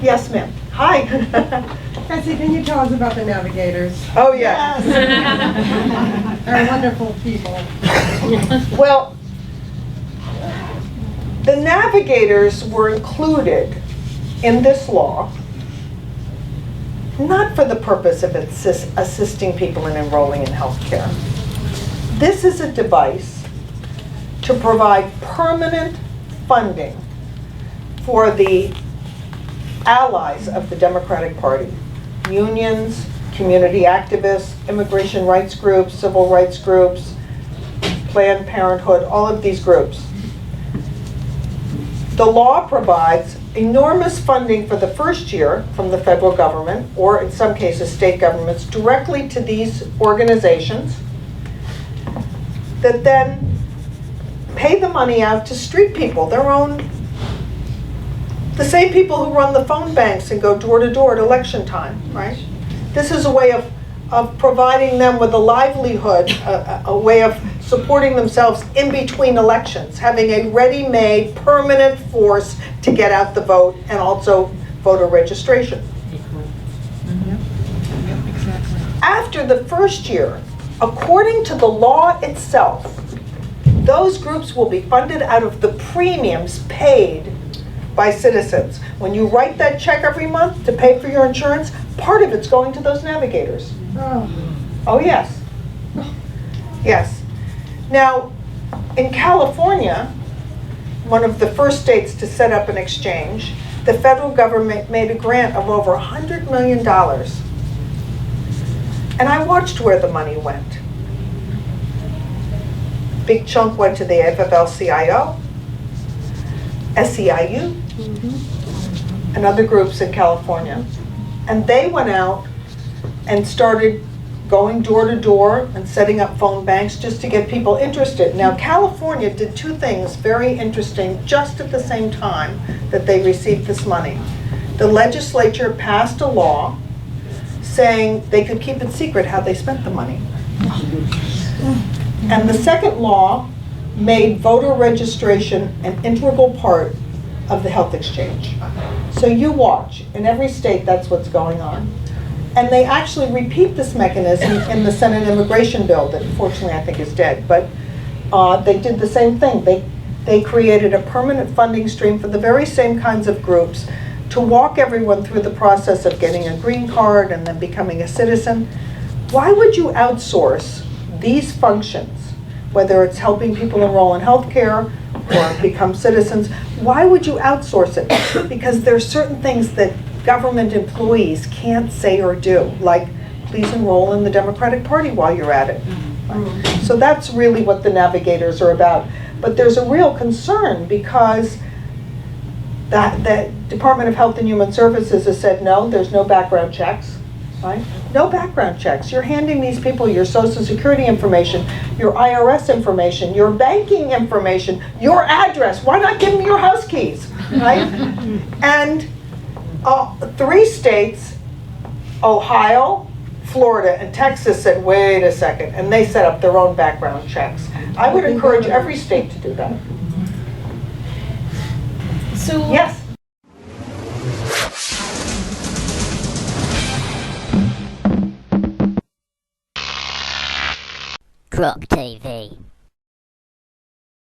Yes, ma'am. Hi. Betsy, can you tell us about the Navigators? Oh, yes. They're wonderful people. Well, the Navigators were included in this law not for the purpose of assisting people in enrolling in health care. This is a device to provide permanent funding for the allies of the Democratic Party, unions, community activists, immigration rights groups, civil rights groups, Planned Parenthood, all of these groups. The law provides enormous funding for the first year from the federal government, or in some cases state governments, directly to these organizations that then pay the money out to street people, the same people who run the phone banks and go door to door at election time, right? This is a way of providing them with a livelihood, a way of supporting themselves in between elections, having a ready-made permanent force to get out the vote and also voter registration. After the first year, according to the law itself, those groups will be funded out of the premiums paid by citizens. When you write that check every month to pay for your insurance, part of it's going to those Navigators. Oh, yes. Yes. Now, in California, one of the first states to set up an exchange, the federal government made a grant of over $100 million. And I watched where the money went. Big chunk went to the AFL-CIO, SEIU, and other groups in California. And they went out and started going door to door and setting up phone banks just to get people interested. Now, California did two things very interesting just at the same time that they received this money. The legislature passed a law saying they could keep it secret how they spent the money. And the second law made voter registration an integral part of the health exchange. So you watch, in every state that's what's going on. And they actually repeat this mechanism in the Senate immigration bill that unfortunately I think is dead, but they did the same thing. They created a permanent funding stream for the very same kinds of groups to walk everyone through the process of getting a green card and then becoming a citizen. Why would you outsource these functions, whether it's helping people enroll in healthcare or become citizens? Why would you outsource it? Because there are certain things that government employees can't say or do, like please enroll in the Democratic Party while you're at it. So that's really what the Navigators are about. But there's a real concern because the Department of Health and Human Services has said no, there's no background checks, right? No background checks. You're handing these people your Social Security information, your IRS information, your banking information, your address. Why not give them your house keys, right? And 3 states, Ohio, Florida, and Texas said, wait a second, and they set up their own background checks. I would encourage every state to do that. So yes. GrokTV.